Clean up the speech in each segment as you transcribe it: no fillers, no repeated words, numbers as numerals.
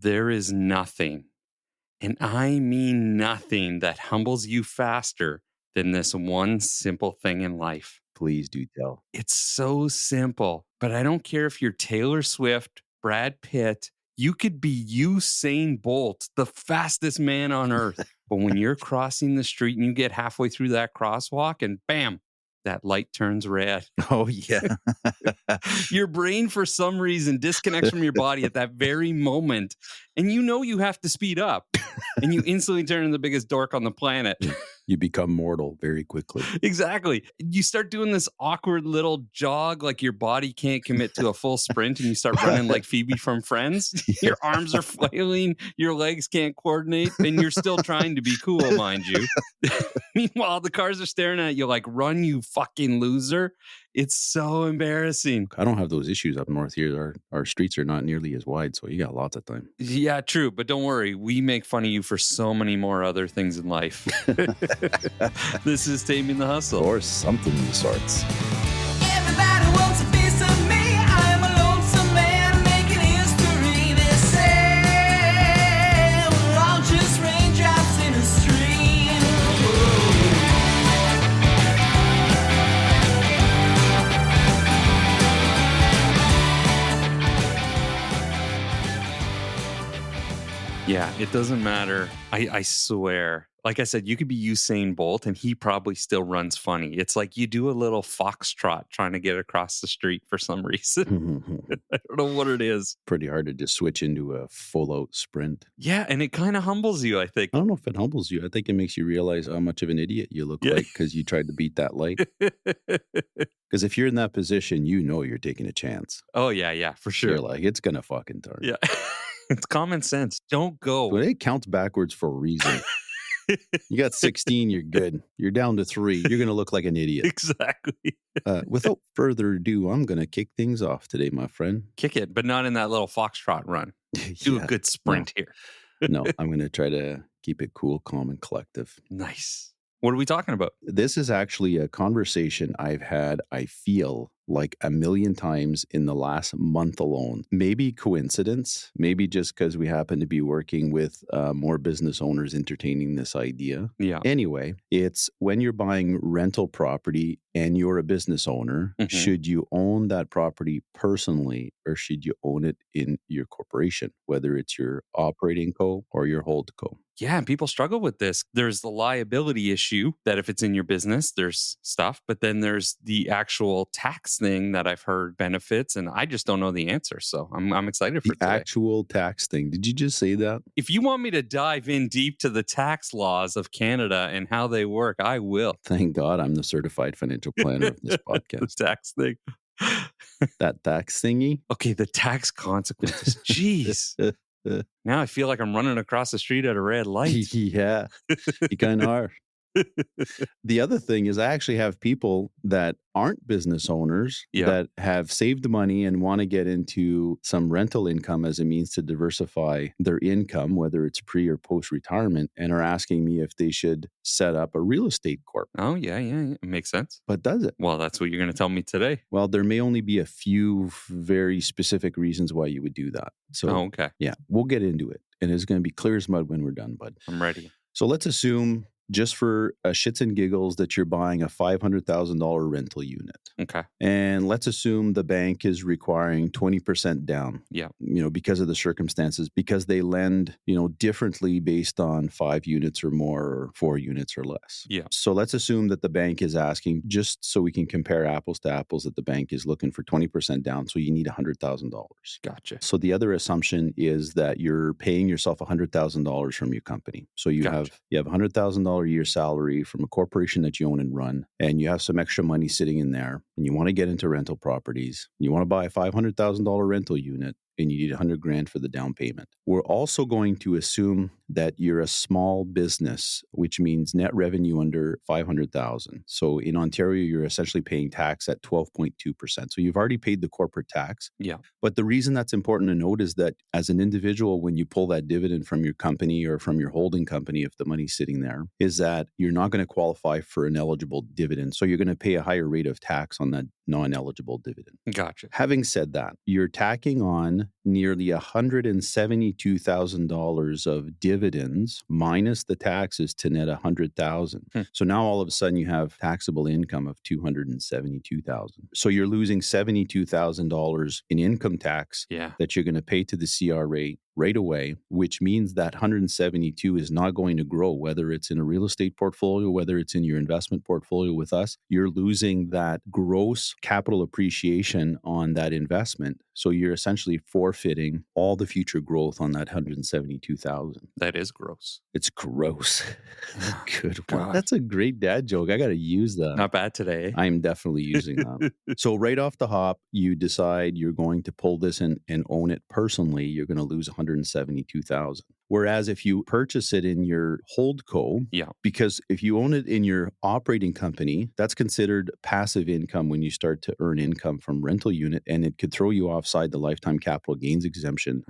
There is nothing, and I mean nothing, that humbles you faster than this one simple thing in life. Please do tell. It's so simple, but I don't care if you're Taylor Swift, Brad Pitt, you could be Usain Bolt, the fastest man on earth. But when you're crossing the street and you get halfway through that crosswalk and bam, that light turns red. Oh, yeah. Your brain, for some reason, disconnects from your body at that very moment. And you know you have to speed up. And you instantly turn into the biggest dork on the planet. You become mortal very quickly. Exactly. You start doing this awkward little jog, like your body can't commit to a full sprint, and you start running like Phoebe from Friends. Yeah. Your arms are flailing, your legs can't coordinate, and you're still trying to be cool, mind you. Meanwhile, the cars are staring at you like, run, you fucking loser. It's so embarrassing. I don't have those issues up north here. Our streets are not nearly as wide, so you got lots of time. Yeah, true. But don't worry. We make fun of you for so many more other things in life. This is Taming the Hustle. Or something of the sorts. Everybody wants a piece of me. I'm a lonesome man making history. They say we're all just raindrops in a stream. Yeah, it doesn't matter. I swear. Like I said, you could be Usain Bolt and he probably still runs funny. It's like you do a little foxtrot trying to get across the street for some reason. I don't know what it is. Pretty hard to just switch into a full-out sprint. Yeah, and it kind of humbles you, I think. I don't know if it humbles you. I think it makes you realize how much of an idiot you look like because you tried to beat that light. Because if you're in that position, you know you're taking a chance. Oh, yeah, for sure. You're like, it's going to fucking turn. Yeah. It's common sense. Don't go. But it counts backwards for a reason. You got 16, you're good. You're down to 3. You're going to look like an idiot. Exactly. Without further ado, I'm going to kick things off today, my friend. Kick it, but not in that little foxtrot run. Do Yeah. a good sprint here. No, I'm going to try to keep it cool, calm, and collective. Nice. What are we talking about? This is actually a conversation I've had, I feel like, a million times in the last month alone. Maybe coincidence, maybe just because we happen to be working with more business owners entertaining this idea. Yeah. Anyway, it's when you're buying rental property and you're a business owner, should you own that property personally or should you own it in your corporation, whether it's your operating co or your hold co? Yeah, and people struggle with this. There's the liability issue that if it's in your business, there's stuff, but then there's the actual tax thing that I've heard benefits, and I just don't know the answer. So I'm excited for The today. actual tax thing. Did you just say that? If you want me to dive in deep to the tax laws of Canada and how they work, I will. Thank God I'm the certified financial planner of this The podcast. tax thing. That tax thingy? Okay, the tax consequences. Jeez. Now I feel like I'm running across the street at a red light. Yeah, you kind of are. The other thing is I actually have people that aren't business owners that have saved money and want to get into some rental income as a means to diversify their income, whether it's pre or post retirement, and are asking me if they should set up a real estate corp. Oh, yeah. It makes sense. But does it? Well, that's what you're going to tell me today. Well, there may only be a few very specific reasons why you would do that. So, okay. Yeah, we'll get into it. And it's going to be clear as mud when we're done, bud. I'm ready. So let's assume, just for shits and giggles, that you're buying a $500,000 rental unit. Okay. And let's assume the bank is requiring 20% down. Yeah. Because of the circumstances, because they lend, differently based on 5 units or more or 4 units or less. Yeah. So let's assume that the bank is asking, just so we can compare apples to apples, that the bank is looking for 20% down. So you need $100,000. Gotcha. So the other assumption is that you're paying yourself $100,000 from your company. So you have $100,000 a year salary from a corporation that you own and run, and you have some extra money sitting in there, and you want to get into rental properties. You want to buy a $500,000 rental unit, and you need $100,000 for the down payment. We're also going to assume that you're a small business, which means net revenue under 500,000. So in Ontario, you're essentially paying tax at 12.2%. So you've already paid the corporate tax. Yeah. But the reason that's important to note is that as an individual, when you pull that dividend from your company or from your holding company, if the money's sitting there, is that you're not going to qualify for an eligible dividend. So you're going to pay a higher rate of tax on that non-eligible dividend. Gotcha. Having said that, you're tacking on nearly $172,000 of dividends minus the taxes to net $100,000. So now all of a sudden you have taxable income of $272,000. So you're losing $72,000 in income tax that you're going to pay to the CRA right away, which means that 172 is not going to grow, whether it's in a real estate portfolio, whether it's in your investment portfolio with us. You're losing that gross capital appreciation on that investment. So you're essentially forfeiting all the future growth on that 172,000. That is gross. It's gross. Good one. God. That's a great dad joke. I got to use that. Not bad today. I'm definitely using that. So right off the hop, you decide you're going to pull this and own it personally. You're going to lose 172,000. Whereas if you purchase it in your holdco, because if you own it in your operating company, that's considered passive income when you start to earn income from rental unit, and it could throw you offside the lifetime capital gains exemption,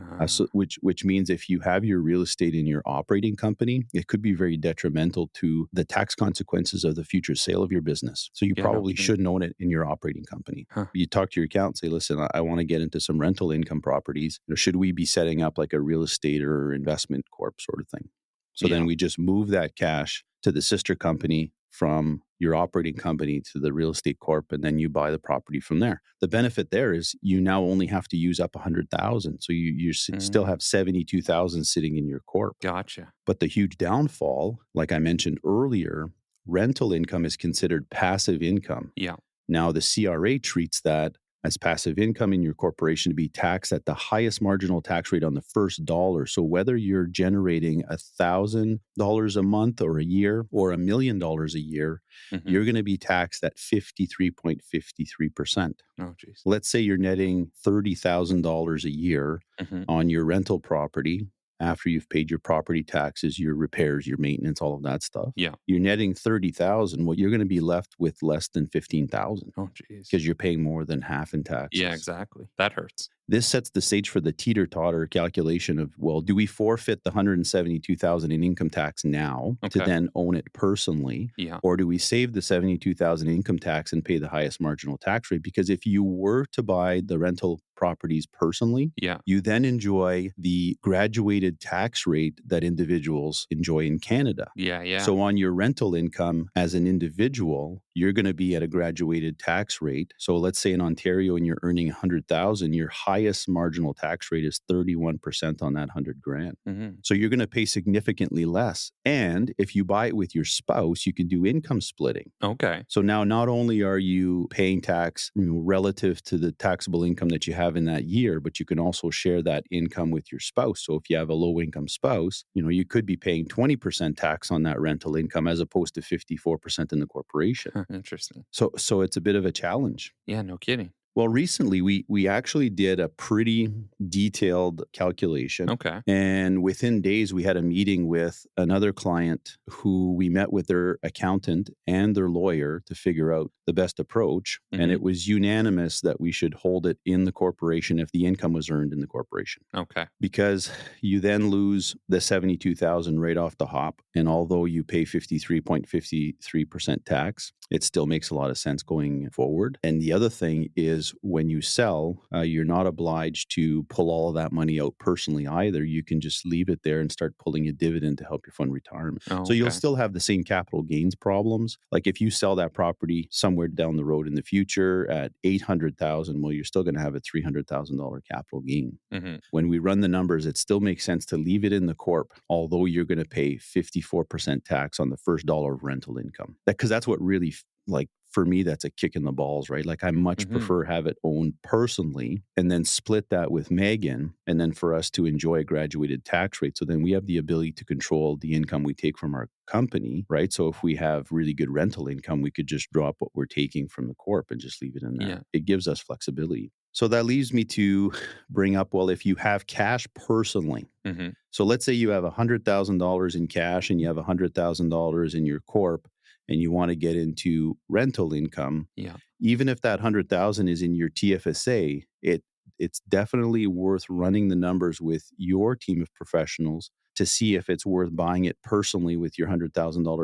which means if you have your real estate in your operating company, it could be very detrimental to the tax consequences of the future sale of your business. So you probably shouldn't own it in your operating company. You talk to your accountant, say, listen, I want to get into some rental income properties. Should we be setting up like a real estate or investment corp sort of thing? So then we just move that cash to the sister company from your operating company to the real estate corp, and then you buy the property from there. The benefit there is you now only have to use up 100,000. So you still have 72,000 sitting in your corp. Gotcha. But the huge downfall, like I mentioned earlier, rental income is considered passive income. Now the CRA treats that as passive income in your corporation to be taxed at the highest marginal tax rate on the first dollar. So whether you're generating $1,000 a month or a year or $1 million a year, you're going to be taxed at 53.53%. Oh, geez. Let's say you're netting $30,000 a year on your rental property. After you've paid your property taxes, your repairs, your maintenance, all of that stuff. You're netting 30,000. Well, you're going to be left with less than 15,000. Oh, geez. Because you're paying more than half in taxes. Yeah, exactly. That hurts. This sets the stage for the teeter-totter calculation of, well, do we forfeit the 172,000 in income tax now to then own it personally? Or do we save the 72,000 income tax and pay the highest marginal tax rate? Because if you were to buy the rental properties personally, you then enjoy the graduated tax rate that individuals enjoy in Canada. So on your rental income as an individual, you're going to be at a graduated tax rate. So let's say in Ontario and you're earning 100,000, your highest marginal tax rate is 31% on that 100 grand. So you're going to pay significantly less. And if you buy it with your spouse, you can do income splitting. So now not only are you paying tax relative to the taxable income that you have in that year, but you can also share that income with your spouse. So if you have a low income spouse, you could be paying 20% tax on that rental income as opposed to 54% in the corporation. Interesting. So it's a bit of a challenge. Yeah, no kidding. Well, recently we actually did a pretty detailed calculation. And within days, we had a meeting with another client who we met with their accountant and their lawyer to figure out the best approach. And it was unanimous that we should hold it in the corporation if the income was earned in the corporation. Because you then lose the 72,000 right off the hop. And although you pay 53.53% tax, it still makes a lot of sense going forward. And the other thing is when you sell, you're not obliged to pull all of that money out personally either. You can just leave it there and start pulling a dividend to help you fund retirement. So you'll still have the same capital gains problems. Like if you sell that property somewhere down the road in the future at 800,000, well, you're still going to have a $300,000 capital gain. When we run the numbers, it still makes sense to leave it in the corp, although you're going to pay 54% tax on the first dollar of rental income. Because that's what really, like, for me, that's a kick in the balls, right? Like I much prefer have it owned personally and then split that with Megan and then for us to enjoy a graduated tax rate. So then we have the ability to control the income we take from our company, right? So if we have really good rental income, we could just drop what we're taking from the corp and just leave it in there. It gives us flexibility. So that leaves me to bring up, well, if you have cash personally, Mm-hmm. so let's say you have $100,000 in cash and you have $100,000 in your corp and you want to get into rental income, Yeah. even if that 100,000 is in your TFSA, it's definitely worth running the numbers with your team of professionals to see if it's worth buying it personally with your $100,000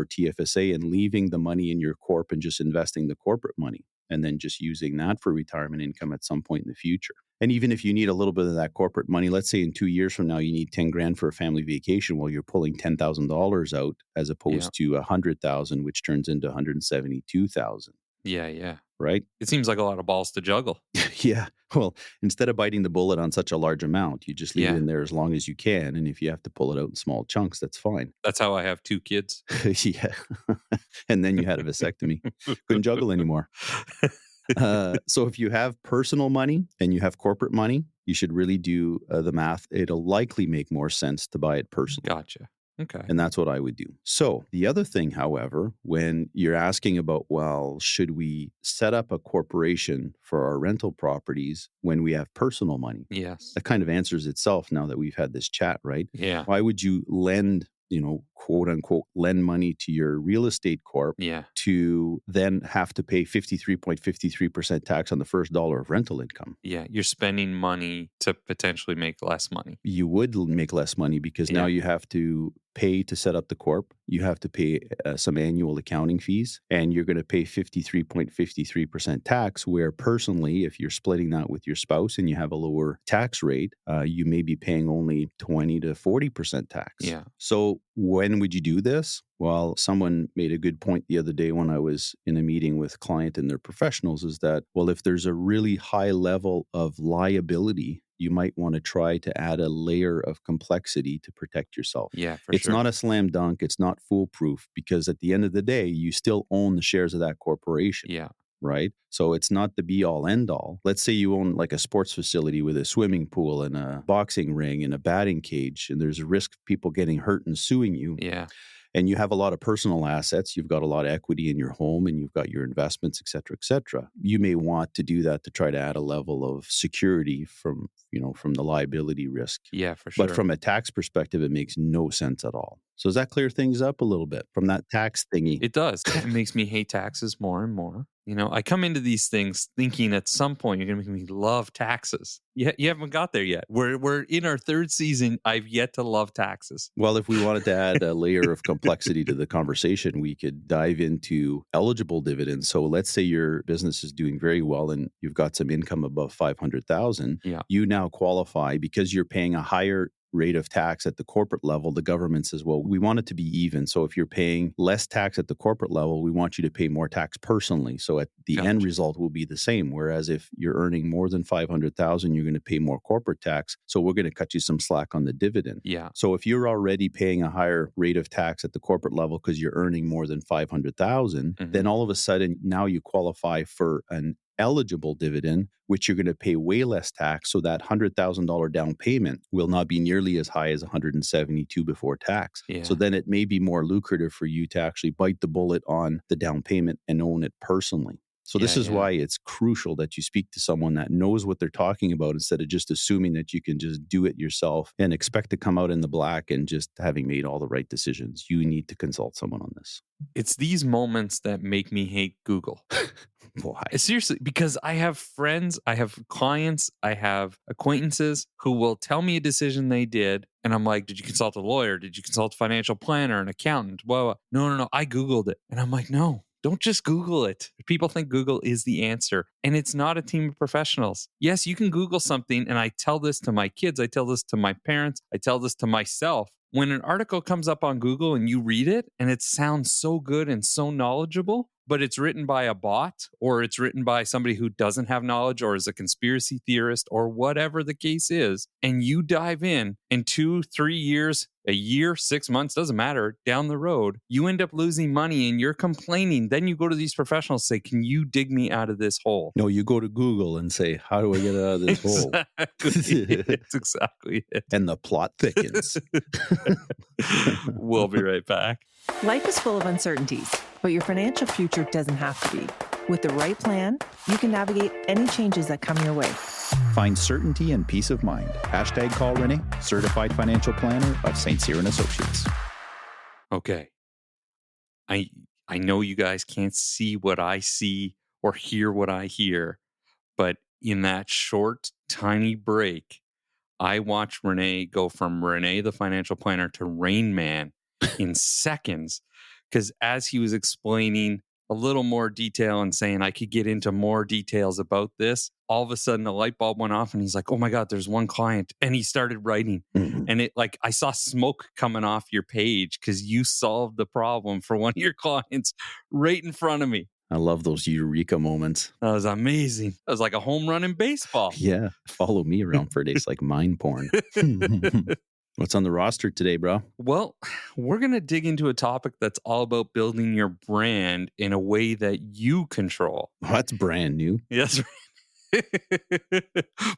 TFSA and leaving the money in your corp and just investing the corporate money and then just using that for retirement income at some point in the future. And even if you need a little bit of that corporate money, let's say in 2 years from now, you need 10 grand for a family vacation, well, you're pulling $10,000 out as opposed to 100,000, which turns into 172,000. Yeah. Right? It seems like a lot of balls to juggle. Yeah. Well, instead of biting the bullet on such a large amount, you just leave it in there as long as you can. And if you have to pull it out in small chunks, that's fine. That's how I have 2 kids. Yeah. And then you had a vasectomy. Couldn't juggle anymore. So if you have personal money and you have corporate money, you should really do the math. It'll likely make more sense to buy it personally. Gotcha. Okay. And that's what I would do. So the other thing, however, when you're asking about, well, should we set up a corporation for our rental properties when we have personal money? Yes. That kind of answers itself now that we've had this chat, right? Yeah. Why would you lend, quote unquote, lend money to your real estate corp to then have to pay 53.53% tax on the first dollar of rental income? Yeah. You're spending money to potentially make less money. You would make less money because now you have to pay to set up the corp. You have to pay some annual accounting fees, and you're going to pay 53.53% tax, where personally, if you're splitting that with your spouse and you have a lower tax rate, you may be paying only 20 to 40% tax. Yeah. So when would you do this? Well, someone made a good point the other day when I was in a meeting with a client and their professionals is that, well, if there's a really high level of liability, you might want to try to add a layer of complexity to protect yourself. Yeah, It's not a slam dunk. It's not foolproof because at the end of the day, you still own the shares of that corporation. Yeah. Right? So it's not the be all end all. Let's say you own like a sports facility with a swimming pool and a boxing ring and a batting cage, and there's a risk of people getting hurt and suing you. Yeah. And you have a lot of personal assets. You've got a lot of equity in your home and you've got your investments, et cetera, et cetera. You may want to do that to try to add a level of security from the liability risk. Yeah, for sure. But from a tax perspective, it makes no sense at all. So does that clear things up a little bit from that tax thingy? It does. It makes me hate taxes more and more. I come into these things thinking at some point you're going to make me love taxes. You haven't got there yet. We're in our 3rd season. I've yet to love taxes. Well, if we wanted to add a layer of complexity to the conversation, we could dive into eligible dividends. So let's say your business is doing very well and you've got some income above 500,000. Yeah. You now qualify because you're paying a higher rate of tax at the corporate level. The government says, well, we want it to be even. So if you're paying less tax at the corporate level, we want you to pay more tax personally. So at the end result will be the same. Whereas if you're earning more than 500,000, you're going to pay more corporate tax. So we're going to cut you some slack on the dividend. Yeah. So if you're already paying a higher rate of tax at the corporate level because you're earning more than 500,000, then all of a sudden now you qualify for an eligible dividend, which you're going to pay way less tax. So that $100,000 down payment will not be nearly as high as 172 before tax. Yeah. So then it may be more lucrative for you to actually bite the bullet on the down payment and own it personally. So this is why it's crucial that you speak to someone that knows what they're talking about instead of just assuming that you can just do it yourself and expect to come out in the black and just having made all the right decisions. You need to consult someone on this. It's these moments that make me hate Google. Why? Seriously, because I have friends, I have clients, I have acquaintances who will tell me a decision they did. And I'm like, did you consult a lawyer? Did you consult a financial planner, an accountant? Well, no. I Googled it. And I'm like, no. Don't just Google it. People think Google is the answer, and it's not a team of professionals. Yes, you can Google something, and I tell this to my kids, I tell this to my parents, I tell this to myself. When an article comes up on Google and you read it, and it sounds so good and so knowledgeable, but it's written by a bot or it's written by somebody who doesn't have knowledge or is a conspiracy theorist or whatever the case is, and you dive in 2, 3 years, a year, 6 months, doesn't matter, down the road, you end up losing money and you're complaining. Then you go to these professionals and say, can you dig me out of this hole? No, you go to Google and say, how do I get out of this hole? That's exactly it. And the plot thickens. We'll be right back. Life is full of uncertainties, but your financial future doesn't have to be. With the right plan, you can navigate any changes that come your way. Find certainty and peace of mind. Hashtag call René, certified financial planner of St. Cyr and Associates. Okay. I know you guys can't see what I see or hear what I hear, but in that short, tiny break, I watched René go from René the financial planner to Rain Man in seconds. Because as he was explaining a little more detail and saying I could get into more details about this, all of a sudden a light bulb went off and he's like, oh my God, there's one client. And he started writing. And it like I saw smoke coming off your page because you solved the problem for one of your clients right in front of me. I love those eureka moments. That was amazing. That was like a home run in baseball. Yeah. Follow me around for days like mind porn. What's on the roster today, bro? Well, we're going to dig into a topic that's all about building your brand in a way that you control. That's brand new. Yes.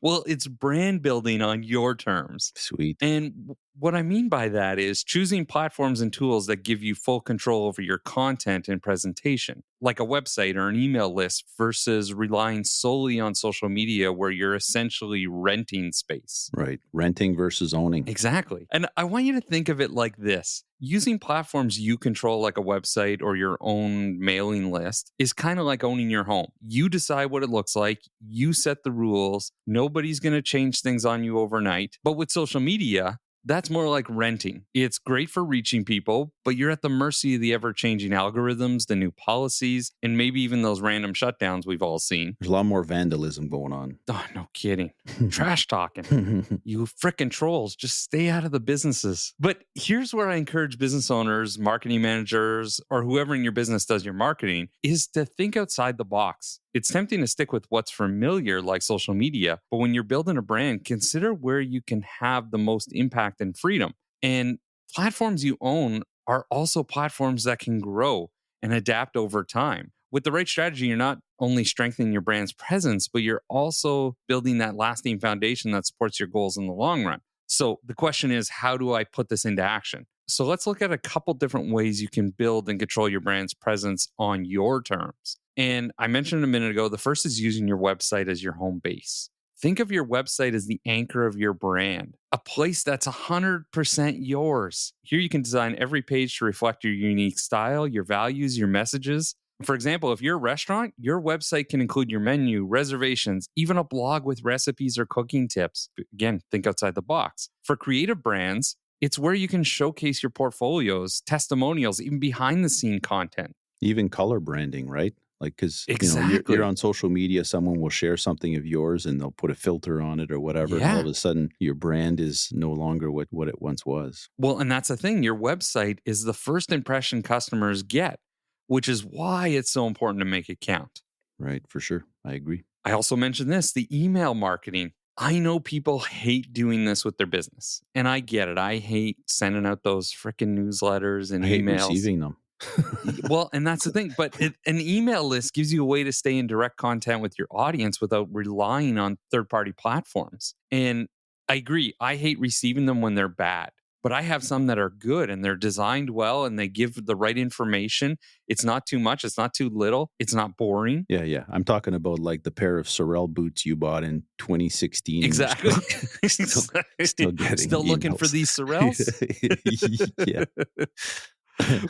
Well, it's brand building on your terms. Sweet. And what I mean by that is choosing platforms and tools that give you full control over your content and presentation, like a website or an email list versus relying solely on social media where you're essentially renting space. Right. Renting versus owning. Exactly. And I want you to think of it like this. Using platforms you control, like a website or your own mailing list, is kind of like owning your home. You decide what it looks like. You set the rules. Nobody's going to change things on you overnight. But with social media, that's more like renting. It's great for reaching people, but you're at the mercy of the ever-changing algorithms, the new policies, and maybe even those random shutdowns we've all seen. There's a lot more vandalism going on. Oh, no kidding. Trash talking. You frickin' trolls, just stay out of the businesses. But here's where I encourage business owners, marketing managers, or whoever in your business does your marketing, is to think outside the box. It's tempting to stick with what's familiar, like social media, but when you're building a brand, consider where you can have the most impact and freedom. And platforms you own are also platforms that can grow and adapt over time. With the right strategy, you're not only strengthening your brand's presence, but you're also building that lasting foundation that supports your goals in the long run. So the question is, how do I put this into action? So let's look at a couple different ways you can build and control your brand's presence on your terms. And I mentioned a minute ago, the first is using your website as your home base. Think of your website as the anchor of your brand, a place that's 100% yours. Here you can design every page to reflect your unique style, your values, your messages. For example, if you're a restaurant, your website can include your menu, reservations, even a blog with recipes or cooking tips. Again, think outside the box. For creative brands, it's where you can showcase your portfolios, testimonials, even behind the scene content. Even color branding, right? Like, because Exactly. you're on social media, someone will share something of yours and they'll put a filter on it or whatever. Yeah. And all of a sudden, your brand is no longer what it once was. Well, and that's the thing. Your website is the first impression customers get, which is why it's so important to make it count. Right, for sure. I agree. I also mentioned this, the email marketing. I know people hate doing this with their business, and I get it. I hate sending out those freaking newsletters and I hate emails. receiving them. Well, and that's the thing. But an email list gives you a way to stay in direct contact with your audience without relying on third-party platforms. And I agree. I hate receiving them when they're bad. But I have some that are good and they're designed well and they give the right information. It's not too much. It's not too little. It's not boring. Yeah. I'm talking about like the pair of Sorel boots you bought in 2016. Exactly. Still looking for these Sorels. Yeah.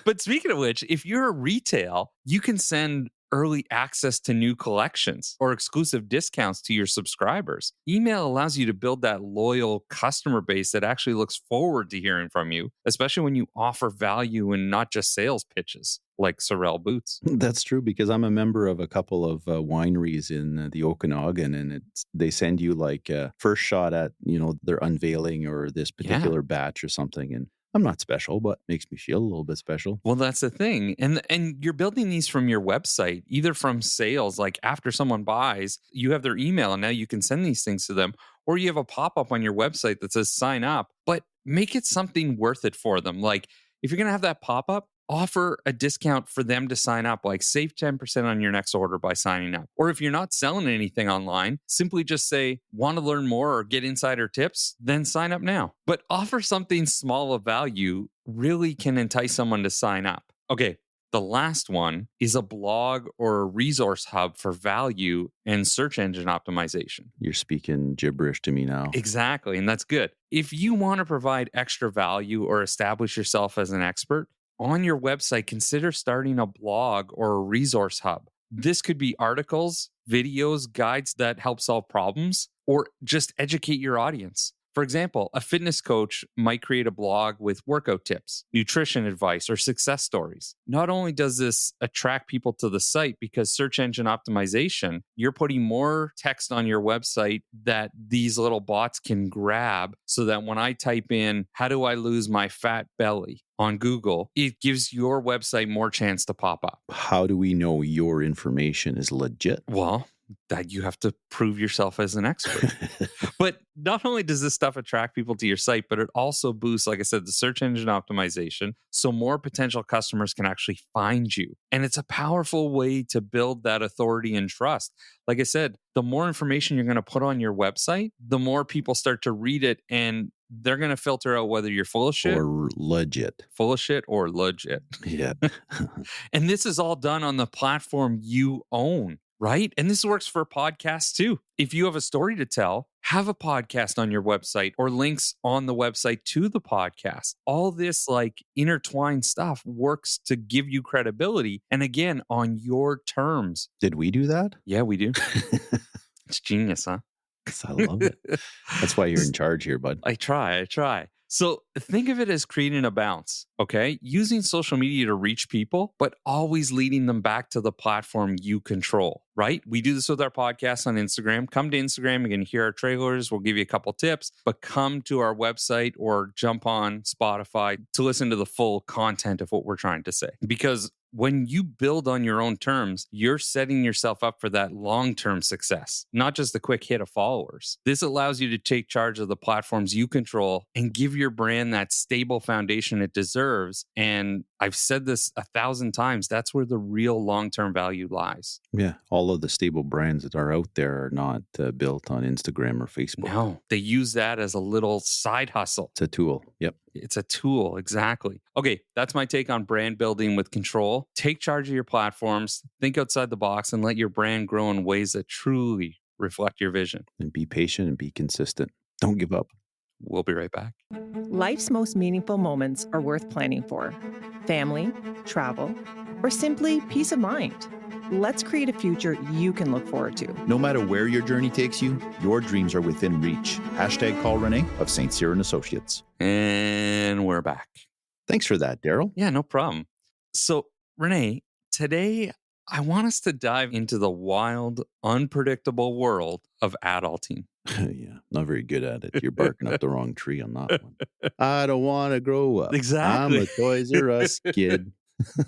But speaking of which, if you're a retail, you can send early access to new collections or exclusive discounts to your subscribers. Email allows you to build that loyal customer base that actually looks forward to hearing from you, especially when you offer value and not just sales pitches like Sorel boots. That's true, because I'm a member of a couple of wineries in the Okanagan, and they send you like a first shot at, their unveiling or this particular batch or something. And I'm not special, but makes me feel a little bit special. Well, that's the thing. And you're building these from your website, either from sales, like after someone buys, you have their email and now you can send these things to them, or you have a pop-up on your website that says sign up, but make it something worth it for them. Like if you're going to have that pop-up, offer a discount for them to sign up, like save 10% on your next order by signing up. Or if you're not selling anything online, simply just say, want to learn more or get insider tips? Then sign up now. But offer something small of value really can entice someone to sign up. Okay, The last one is a blog or a resource hub for value and search engine optimization. You're speaking gibberish to me now. Exactly. And that's good. If you want to provide extra value or establish yourself as an expert, on your website, consider starting a blog or a resource hub. This could be articles, videos, guides that help solve problems, or just educate your audience. For example, a fitness coach might create a blog with workout tips, nutrition advice, or success stories. Not only does this attract people to the site because search engine optimization, you're putting more text on your website that these little bots can grab so that when I type in, how do I lose my fat belly on Google, it gives your website more chance to pop up. How do we know your information is legit? Well, that you have to prove yourself as an expert. But not only does this stuff attract people to your site, but it also boosts, like I said, the search engine optimization so more potential customers can actually find you. And it's a powerful way to build that authority and trust. Like I said, the more information you're going to put on your website, the more people start to read it and they're going to filter out whether you're full of shit or legit. Full of shit or legit. Yeah. And this is all done on the platform you own. Right? And this works for podcasts too. If you have a story to tell, have a podcast on your website or links on the website to the podcast. All this like intertwined stuff works to give you credibility. And again, on your terms. Did we do that? Yeah, we do. It's genius, huh? I love it. That's why you're in charge here, bud. I try. So think of it as creating a bounce, okay? Using social media to reach people, but always leading them back to the platform you control, right? We do this with our podcast on Instagram. Come to Instagram, you can hear our trailers. We'll give you a couple tips, but come to our website or jump on Spotify to listen to the full content of what we're trying to say. Because when you build on your own terms, you're setting yourself up for that long-term success, not just the quick hit of followers. This allows you to take charge of the platforms you control and give your brand that stable foundation it deserves. And I've said this 1,000 times, that's where the real long-term value lies. Yeah. All of the stable brands that are out there are not built on Instagram or Facebook. No, they use that as a little side hustle. It's a tool. Yep. It's a tool. Exactly. Okay. That's my take on brand building with control. Take charge of your platforms, think outside the box, and let your brand grow in ways that truly reflect your vision. And be patient and be consistent. Don't give up. We'll be right back. Life's most meaningful moments are worth planning for. Family, travel, or simply peace of mind. Let's create a future you can look forward to. No matter where your journey takes you, your dreams are within reach. Hashtag call René of St. Cyr and Associates. And we're back. Thanks for that, Daryl. Yeah, no problem. So, René, today I want us to dive into the wild, unpredictable world of adulting. Yeah, not very good at it. You're barking up the wrong tree on that one. I don't want to grow up. Exactly. I'm a Toys R Us kid.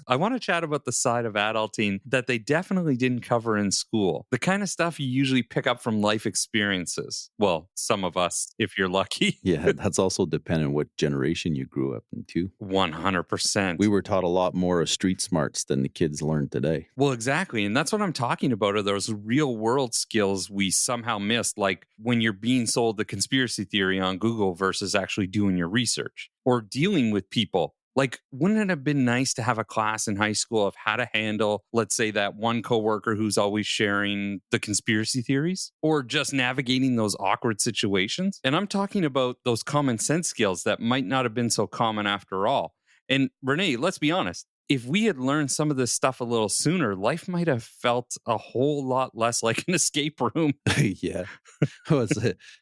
I want to chat about the side of adulting that they definitely didn't cover in school. The kind of stuff you usually pick up from life experiences. Well, some of us, if you're lucky. Yeah, that's also dependent what generation you grew up into. 100%. We were taught a lot more of street smarts than the kids learn today. Well, exactly. And that's what I'm talking about are those real world skills we somehow missed, like when you're being sold the conspiracy theory on Google versus actually doing your research or dealing with people. Like, wouldn't it have been nice to have a class in high school of how to handle, let's say, that one coworker who's always sharing the conspiracy theories or just navigating those awkward situations? And I'm talking about those common sense skills that might not have been so common after all. And René, let's be honest. If we had learned some of this stuff a little sooner, life might have felt a whole lot less like an escape room. Yeah.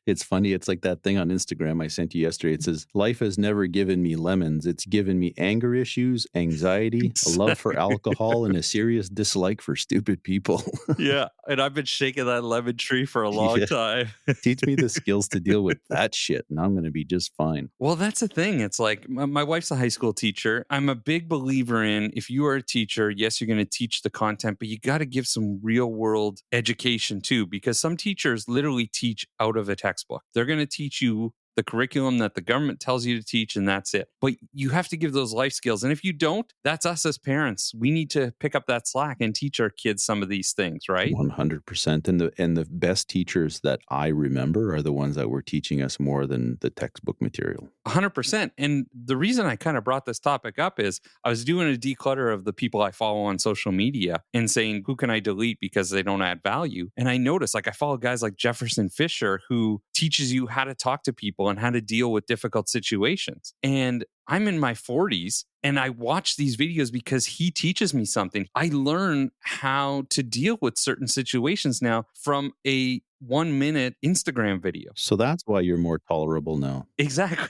It's funny. It's like that thing on Instagram I sent you yesterday. It says, life has never given me lemons. It's given me anger issues, anxiety, a love for alcohol, and a serious dislike for stupid people. Yeah. And I've been shaking that lemon tree for a long time. Teach me the skills to deal with that shit, and I'm going to be just fine. Well, that's the thing. It's like my wife's a high school teacher. I'm a big believer in if you are a teacher, yes, you're going to teach the content, but you got to give some real world education too, because some teachers literally teach out of a textbook. They're going to teach you the curriculum that the government tells you to teach, and that's it. But you have to give those life skills. And if you don't, that's us as parents. We need to pick up that slack and teach our kids some of these things, right? 100%. And the best teachers that I remember are the ones that were teaching us more than the textbook material. 100%. And the reason I kind of brought this topic up is I was doing a declutter of the people I follow on social media and saying, who can I delete because they don't add value? And I noticed, like, I follow guys like Jefferson Fisher, who teaches you how to talk to people and how to deal with difficult situations. And I'm in my 40s and I watch these videos because he teaches me something. I learn how to deal with certain situations now from a 1-minute Instagram video. So that's why you're more tolerable now. Exactly.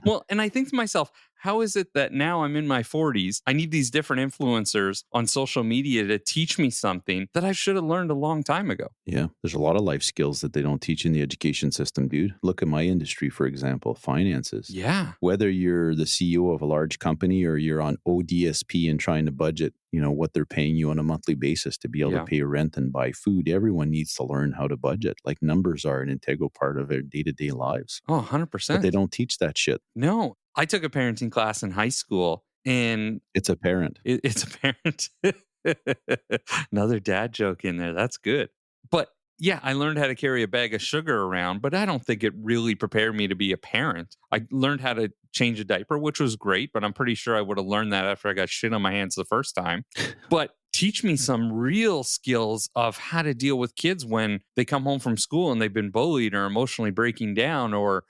Well, and I think to myself, how is it that now I'm in my 40s, I need these different influencers on social media to teach me something that I should have learned a long time ago? Yeah, there's a lot of life skills that they don't teach in the education system, dude. Look at my industry, for example, finances. Yeah. Whether you're the CEO of a large company or you're on ODSP and trying to budget, what they're paying you on a monthly basis to be able to pay rent and buy food, everyone needs to learn how to budget. Like, numbers are an integral part of their day-to-day lives. Oh, 100%. But they don't teach that shit. No. I took a parenting class in high school, and it's apparent. It's apparent. Another dad joke in there. That's good. But yeah, I learned how to carry a bag of sugar around, but I don't think it really prepared me to be a parent. I learned how to change a diaper, which was great, but I'm pretty sure I would have learned that after I got shit on my hands the first time. But teach me some real skills of how to deal with kids when they come home from school and they've been bullied or emotionally breaking down, or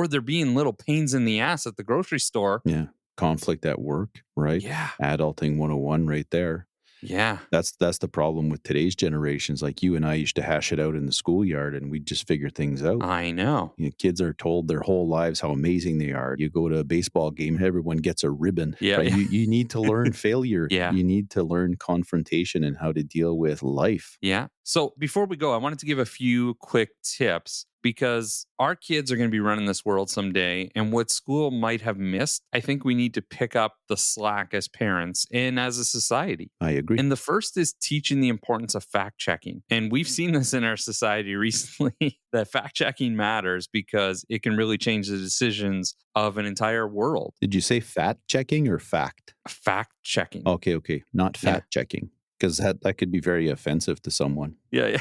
they're being little pains in the ass at the grocery store. Yeah. Conflict at work, right? Yeah. Adulting 101 right there. Yeah. That's the problem with today's generations. Like, you and I used to hash it out in the schoolyard and we'd just figure things out. I know. Kids are told their whole lives how amazing they are. You go to a baseball game, everyone gets a ribbon. Yeah. Right? You need to learn failure. Yeah. You need to learn confrontation and how to deal with life. Yeah. So before we go, I wanted to give a few quick tips, because our kids are going to be running this world someday. And what school might have missed, I think we need to pick up the slack as parents and as a society. I agree. And the first is teaching the importance of fact checking. And we've seen this in our society recently, that fact checking matters because it can really change the decisions of an entire world. Did you say fat checking or fact? Fact checking. Okay. Not fat checking, because that could be very offensive to someone. Yeah.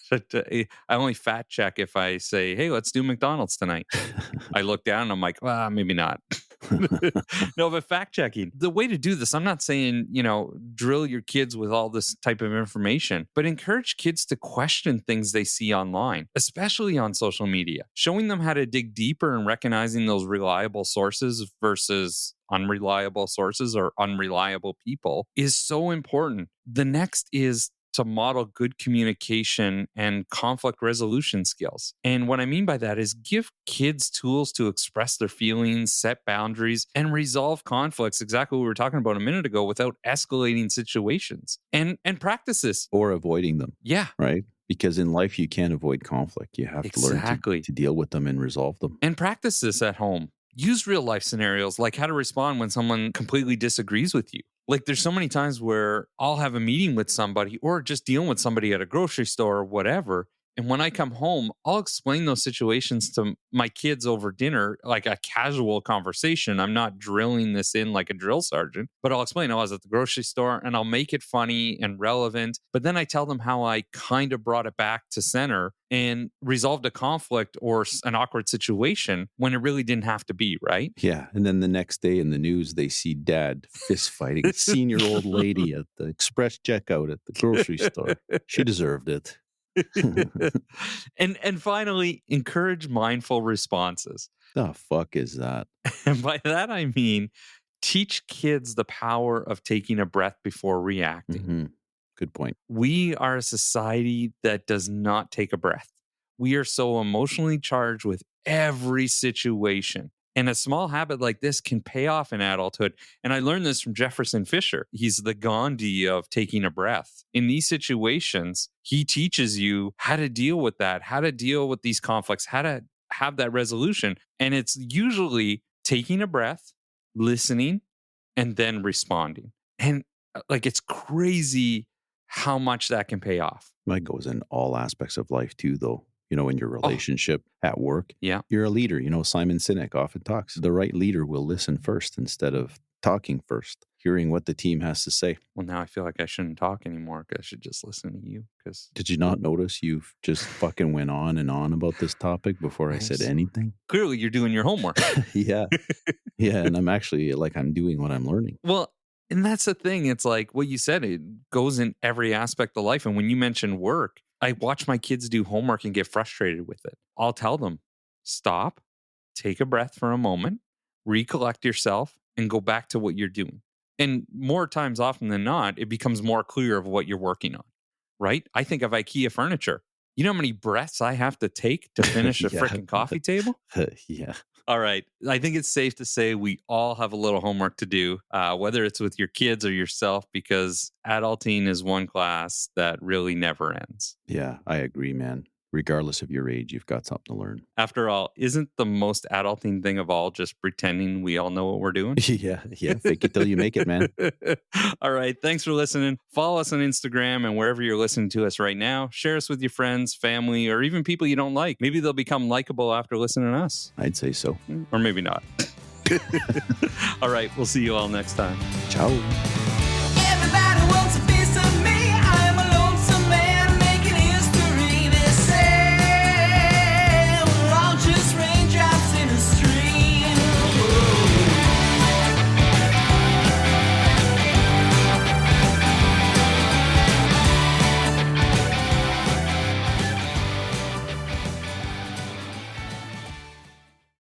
But I only fat check if I say, hey, let's do McDonald's tonight. I look down and I'm like, well, maybe not. No, but fact checking. The way to do this, I'm not saying, drill your kids with all this type of information, but encourage kids to question things they see online, especially on social media. Showing them how to dig deeper and recognizing those reliable sources versus unreliable sources or unreliable people is so important. The next is to model good communication and conflict resolution skills. And what I mean by that is give kids tools to express their feelings, set boundaries, and resolve conflicts, exactly what we were talking about a minute ago, without escalating situations. And practice this. Or avoiding them. Yeah. Right? Because in life, you can't avoid conflict. You have to learn to deal with them and resolve them. And practice this at home. Use real life scenarios, like how to respond when someone completely disagrees with you. Like, there's so many times where I'll have a meeting with somebody or just dealing with somebody at a grocery store or whatever. And when I come home, I'll explain those situations to my kids over dinner, like a casual conversation. I'm not drilling this in like a drill sergeant, but I'll explain, I was at the grocery store, and I'll make it funny and relevant. But then I tell them how I kind of brought it back to center and resolved a conflict or an awkward situation when it really didn't have to be, right? Yeah. And then the next day in the news, they see dad fist fighting a senior old lady at the express checkout at the grocery store. She deserved it. And finally, encourage mindful responses. The fuck is that? And by that, I mean, teach kids the power of taking a breath before reacting. Mm-hmm. Good point. We are a society that does not take a breath. We are so emotionally charged with every situation. And a small habit like this can pay off in adulthood. And I learned this from Jefferson Fisher. He's the Gandhi of taking a breath. In these situations, he teaches you how to deal with that, how to deal with these conflicts, how to have that resolution. And it's usually taking a breath, listening, and then responding. And it's crazy how much that can pay off. That goes in all aspects of life too, though. in your relationship, at work. Yeah. You're a leader. Simon Sinek often talks. The right leader will listen first instead of talking first, hearing what the team has to say. Well, now I feel like I shouldn't talk anymore because I should just listen to you. Because Did you not notice you've just fucking went on and on about this topic before I said anything? Clearly you're doing your homework. Yeah. Yeah. And I'm actually I'm doing what I'm learning. Well, and that's the thing. It's like what you said, it goes in every aspect of life. And when you mention work, I watch my kids do homework and get frustrated with it. I'll tell them, stop, take a breath for a moment, recollect yourself, and go back to what you're doing. And more times often than not, it becomes more clear of what you're working on, right? I think of IKEA furniture. You know how many breaths I have to take to finish a freaking coffee table? Yeah. All right. I think it's safe to say we all have a little homework to do, whether it's with your kids or yourself, because adulting is one class that really never ends. Yeah, I agree, man. Regardless of your age, you've got something to learn. After all, isn't the most adulting thing of all just pretending we all know what we're doing? Yeah. Fake it till you make it, man. All right. Thanks for listening. Follow us on Instagram and wherever you're listening to us right now. Share us with your friends, family, or even people you don't like. Maybe they'll become likable after listening to us. I'd say so. Or maybe not. All right. We'll see you all next time. Ciao.